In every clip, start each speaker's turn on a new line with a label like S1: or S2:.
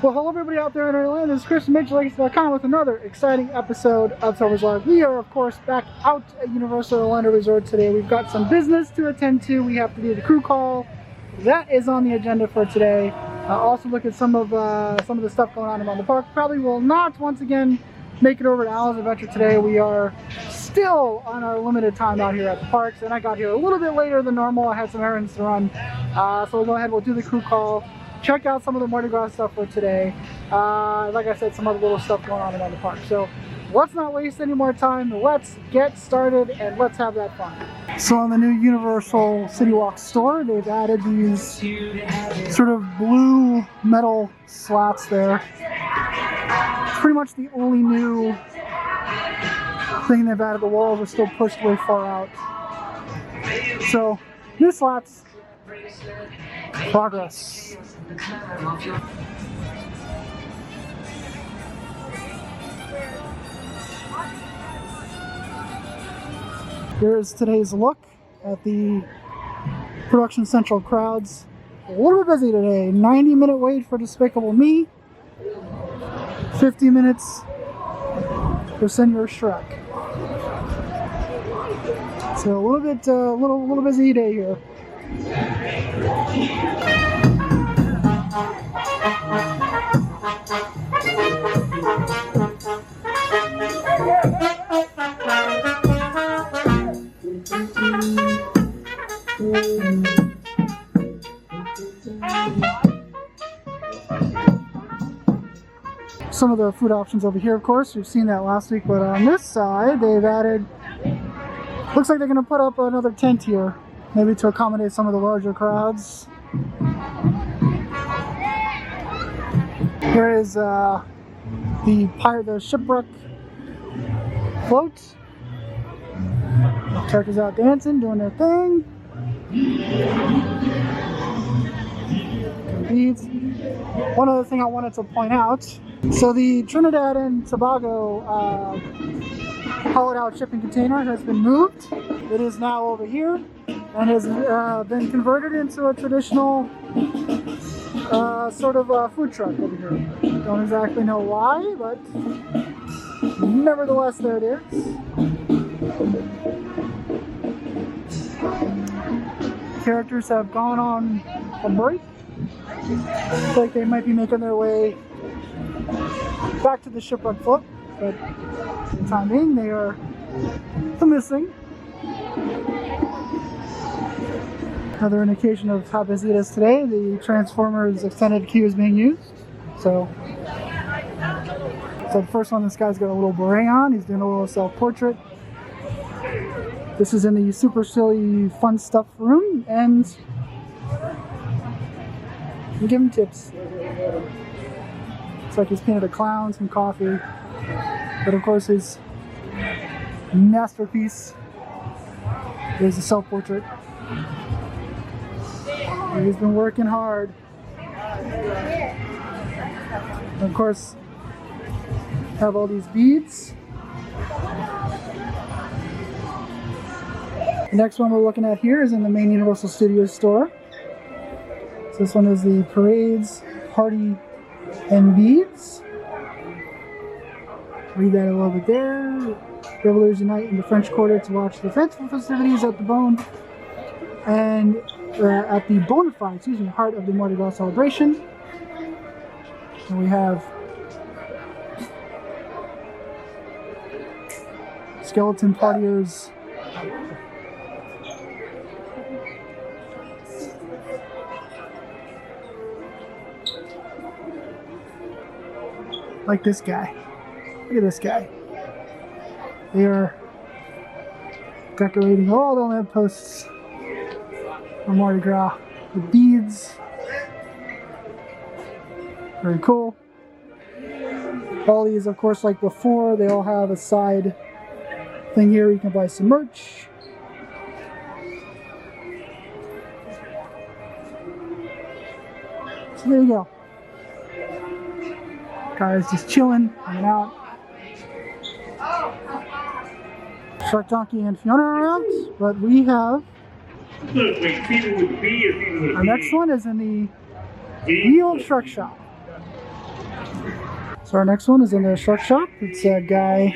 S1: Well, hello everybody out there in Orlando. This is Chris from MajorLegacy.com with another exciting episode of Topher's Live. We are, of course, back out at Universal Orlando Resort today. We've got some business to attend to. We have to do the crew call. That is on the agenda for today. Also look at some of the stuff going on around the park. Probably will not once again make it over to Al's Adventure today. We are still on our limited time out here at the parks, and I got here a little bit later than normal. I had some errands to run, so we'll go ahead. We'll do the crew call. Check out some of the Mardi Gras stuff for today. Like I said, some other little stuff going on around the park. So let's not waste any more time. Let's get started and let's have that fun. So on the new Universal City Walk store, they've added these sort of blue metal slats there. It's pretty much the only new thing they've added. The walls are still pushed way far out. So new slats. Progress. Here's today's look at the Production Central crowds. A little bit busy today. 90-minute wait for Despicable Me. 50 minutes for Senior Shrek. So a little busy day here. Some of the food options over here, of course, you've seen that last week, but on this side they've added, looks like they're going to put up another tent here, maybe to accommodate some of the larger crowds. Here is the shipwreck float. Characters out dancing, doing their thing. Beads. One other thing I wanted to point out. So the Trinidad and Tobago hollowed out shipping container has been moved. It is now over here and has been converted into a traditional sort of food truck over here. Don't exactly know why, but nevertheless there it is. Characters have gone on a break. Looks like they might be making their way back to the shipwreck float, but for the time being they are missing. Another indication of how busy it is today, the Transformers extended queue is being used. So the first one, this guy's got a little beret on, he's doing a little self-portrait. This is in the super silly fun stuff room, and you give him tips. Looks like he's painted a clown, some coffee, but of course his masterpiece is a self-portrait. He's been working hard. And of course, have all these beads. The next one we're looking at here is in the main Universal Studios store. So this one is the Parades, Party, and Beads. Read that a little bit there. Revelers unite in the French Quarter to watch the fanciful festivities at the Bone and at the Bonafide, heart of the Mardi Gras celebration. And we have skeleton partiers. Like this guy. Look at this guy. They are decorating all the lampposts for Mardi Gras with beads. Very cool. All these, of course, like before, they all have a side thing here. You can buy some merch. So there you go. Guys just chilling, hanging out. Shark Donkey and Fiona are around, but we have our next one is in the Wheel Shark Shop. So our next one is in the shark shop. It's a guy.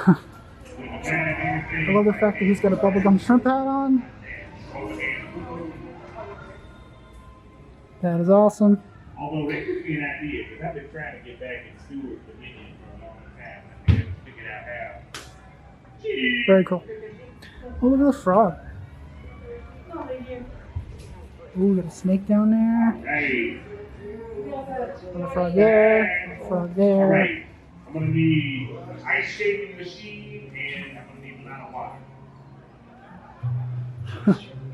S1: I love the fact that he's got a bubblegum shrimp hat on. That is awesome.
S2: Although it could be an idea, because I've been trying to get back in Stewart Dominion for a long time. I can't figure out how.
S1: Very cool. Oh, look at the frog. Ooh, got a snake down there.
S2: Hey.
S1: And a frog there. A frog there.
S2: All right. I'm going to need an ice shaping machine, and I'm going to need a lot of water.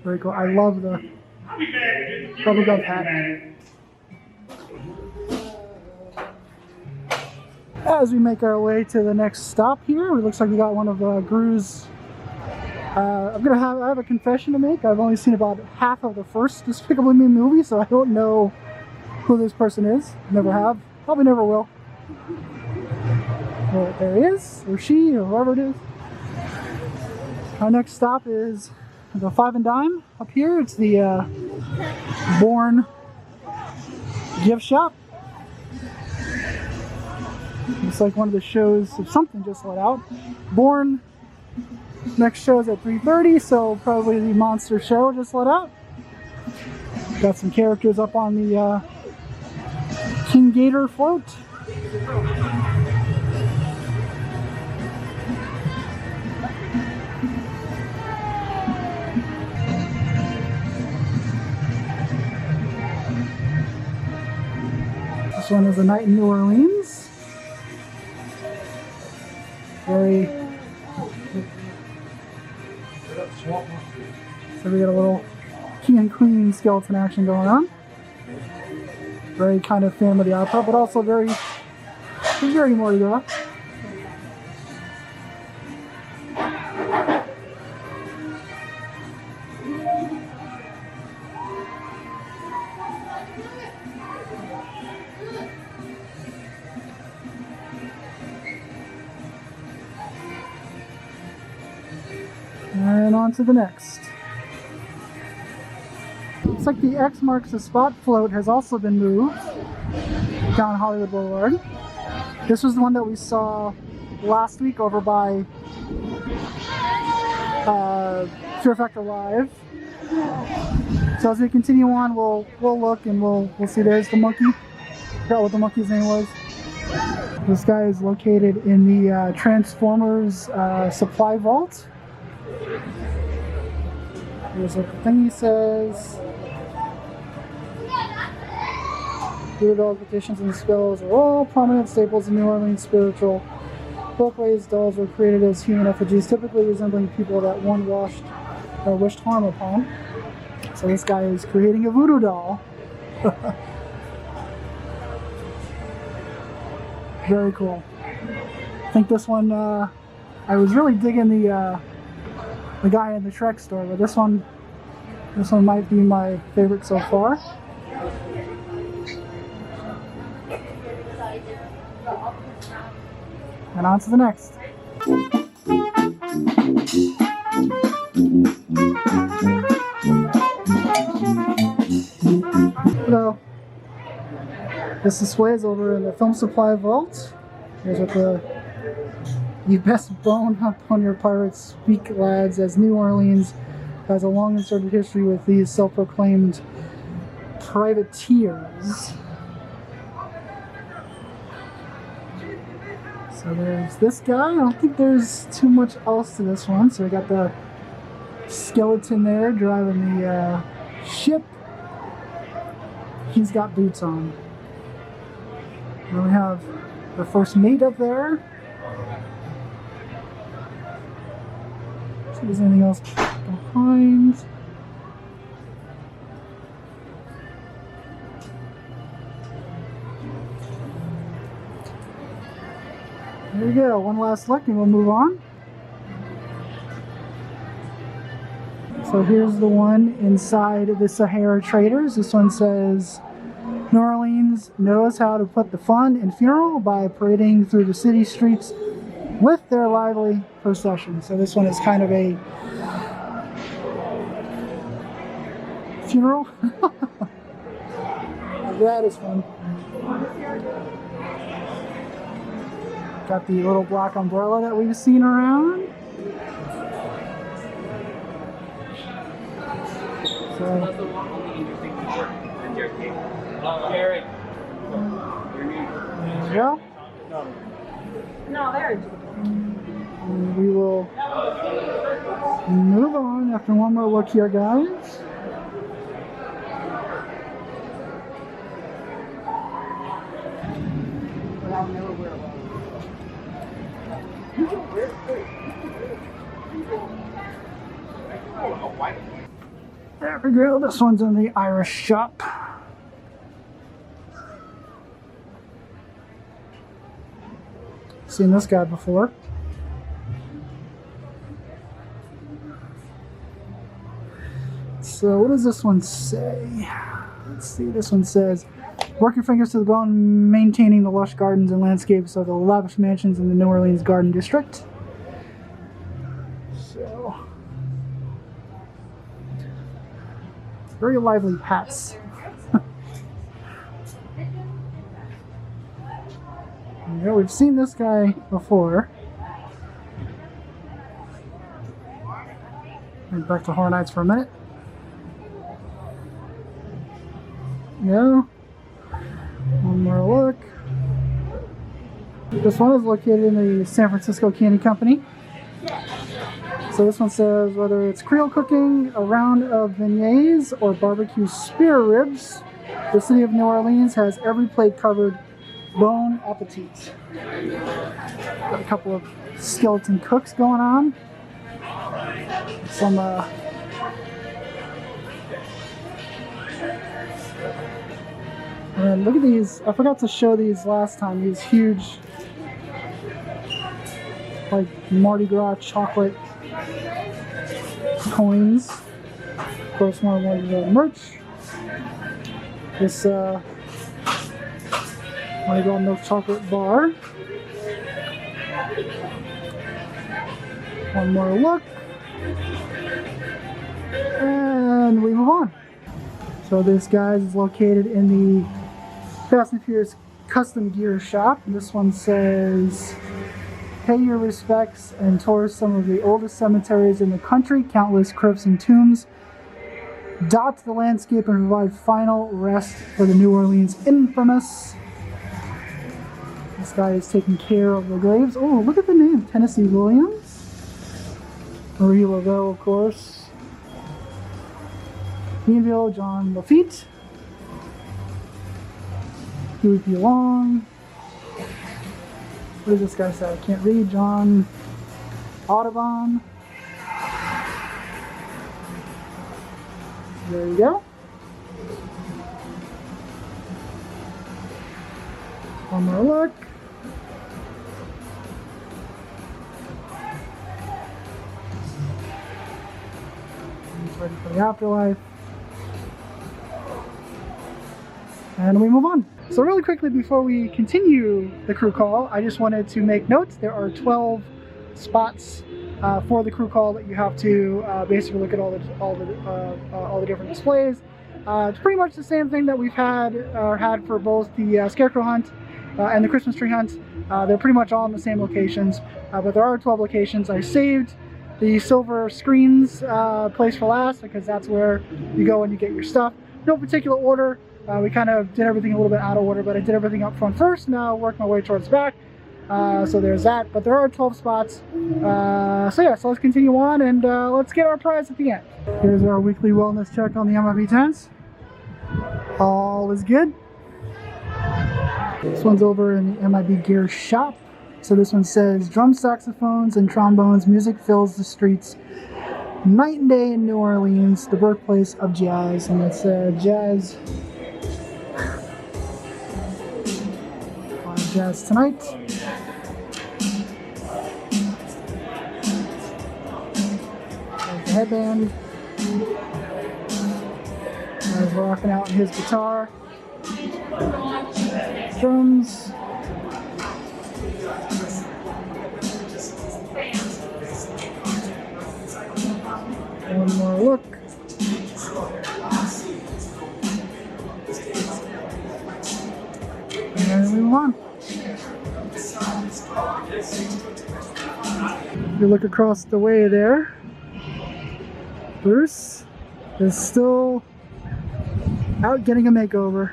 S1: Very cool. I love the
S2: I'll be back.
S1: bubblegum hat. As we make our way to the next stop here, it looks like we got one of Gru's. I have a confession to make. I've only seen about half of the first Despicable Me movie, so I don't know who this person is. Never have. Probably never will. Well, there he is, or she, or whoever it is. Our next stop is the Five and Dime up here. It's the Born gift shop. It's like one of the shows of something just let out. Born. Next show is at 3:30, so probably the monster show just let out. Got some characters up on the King Gator float. This one is A Night in New Orleans. Very. So we got a little king and queen skeleton action going on. Very kind of Phantom of the Opera, but also very Mardi Gras. And on to the next. Looks like the X marks the spot float has also been moved down Hollywood Boulevard. This was the one that we saw last week over by Fear Factor Live. So as we continue on, we'll look and we'll see. There's the monkey. I forgot what the monkey's name was. This guy is located in the Transformers supply vault. Here's what the thingy says. Voodoo dolls, petitions, and spells are all prominent staples in New Orleans spiritual. Both ways, dolls were created as human effigies, typically resembling people that one wished harm upon. So this guy is creating a voodoo doll. Very cool. I think this one, I was really digging the guy in the Shrek store, but this one might be my favorite so far. And on to the next. Hello. This display is over in the Film Supply Vault. Here's what the best bone up on your pirates speak, lads, as New Orleans has a long and sordid history with these self-proclaimed privateers. So there's this guy. I don't think there's too much else to this one. So we got the skeleton there driving the ship. He's got boots on. Then we have the first mate up there. See if there's anything else behind. There we go, one last look and we'll move on. So here's the one inside the Sahara Traders. This one says, New Orleans knows how to put the fun in funeral by parading through the city streets with their lively procession. So this one is kind of a funeral. That is fun. Got the little black umbrella that we've seen around. So, there you go.
S3: No, there.
S1: And we will move on after one more look here, guys. There we go. This one's in the Irish shop. Seen this guy before. So what does this one say? Let's see. This one says, work your fingers to the bone, maintaining the lush gardens and landscapes of the lavish mansions in the New Orleans Garden District. So, very lively hats. Yeah, we've seen this guy before. And back to Hornites for a minute. No. One more look. This one is located in the San Francisco Candy Company. So this one says, whether it's Creole cooking, a round of beignets, or barbecue spare ribs, the city of New Orleans has every plate covered. Bon appetit. Got a couple of skeleton cooks going on. Some and look at these. I forgot to show these last time. These huge, like Mardi Gras chocolate coins. Of course, more Mardi Gras merch. This Mardi Gras milk chocolate bar. One more look. And we move on. So this guy is located in the Fast and Furious Custom Gear Shop. And this one says, pay your respects and tour some of the oldest cemeteries in the country, countless crypts and tombs. Dot the landscape and provide final rest for the New Orleans infamous. This guy is taking care of the graves. Oh, look at the name, Tennessee Williams. Marie Laveau, of course. Neville John Lafitte. Huey P. Long. What does this guy say? I can't read. John Audubon. There you go. One more look. He's ready for the afterlife. And we move on. So really quickly before we continue the crew call, I just wanted to make notes. There are 12 spots for the crew call that you have to basically look at all the different displays. It's pretty much the same thing that we've had for both the scarecrow hunt and the Christmas tree hunt. They're pretty much all in the same locations, but there are 12 locations. I saved the silver screens place for last because that's where you go and you get your stuff. No particular order. We kind of did everything a little bit out of order, but I did everything up front first. Now work my way towards the back. So there's that, but there are 12 spots. So let's continue on and let's get our prize at the end. Here's our weekly wellness check on the MIB tents. All is good. This one's over in the MIB gear shop. So this one says, drum saxophones and trombones, music fills the streets. Night and day in New Orleans, the birthplace of jazz. And it's jazz. Jazz tonight. There's the headband. He's rocking out his guitar. Drums. One more look. move on. You look across the way there. Bruce is still out getting a makeover.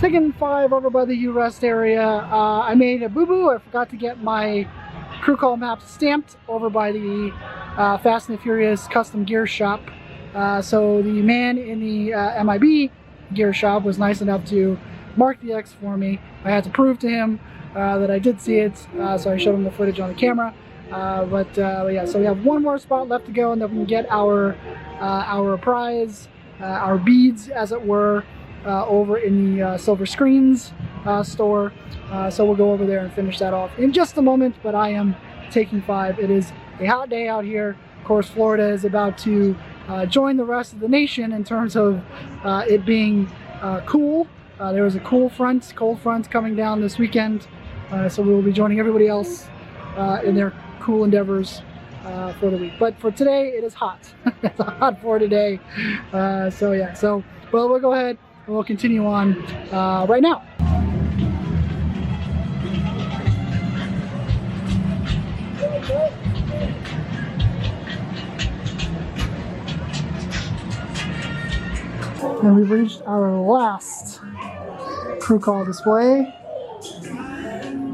S1: Taking 5 over by the U-Rest area. I made a boo-boo. I forgot to get my crew call maps stamped over by the Fast and the Furious custom gear shop. So the man in the MIB gear shop was nice enough to mark the X for me. I had to prove to him that I did see it, so I showed him the footage on the camera. But yeah, so we have one more spot left to go, and then we can get our prize, our beads, as it were, over in the Silver Screens store. So we'll go over there and finish that off in just a moment, but I am taking 5. It is a hot day out here. Of course, Florida is about to join the rest of the nation in terms of it being cool. There was a cold front coming down this weekend, so we will be joining everybody else in their cool endeavors for the week. But for today, it is hot. It's hot for today. So yeah, so well, we'll go ahead and we'll continue on right now. And we've reached our last crew call display.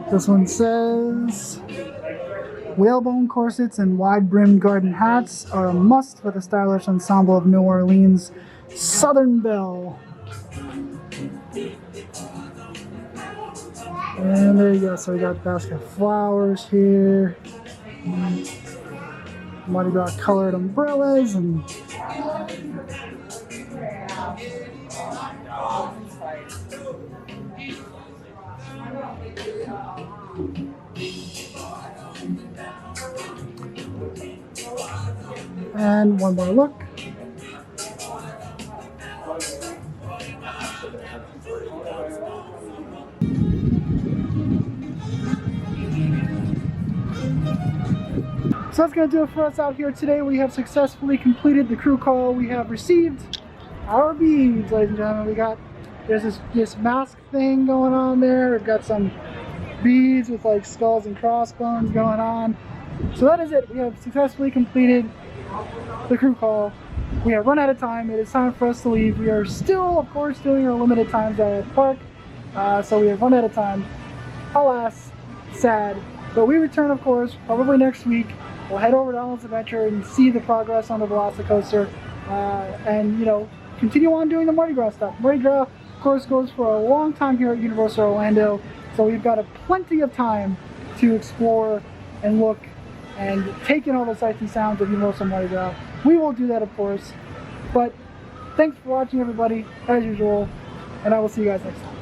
S1: This one says, whalebone corsets and wide-brimmed garden hats are a must for the stylish ensemble of New Orleans Southern Belle. And there you go, so we got a basket of flowers here. Mardi Gras colored umbrellas and one more look. So that's going to do it for us out here today. We have successfully completed the crew call. We have received our beads, ladies and gentlemen. There's this mask thing going on there. We've got some beads with like skulls and crossbones going on. So that is it. We have successfully completed the crew call. We have run out of time. It is time for us to leave. We are still, of course, doing our limited times at the park. So we have run out of time. Alas, sad. But we return, of course, probably next week. We'll head over to Ellen's Adventure and see the progress on the Velocicoaster, and, you know, continue on doing the Mardi Gras stuff. Mardi Gras, of course, goes for a long time here at Universal Orlando, so we've got plenty of time to explore and look and take in all the sights and sounds of Universal Mardi Gras. We will do that, of course. But thanks for watching, everybody, as usual, and I will see you guys next time.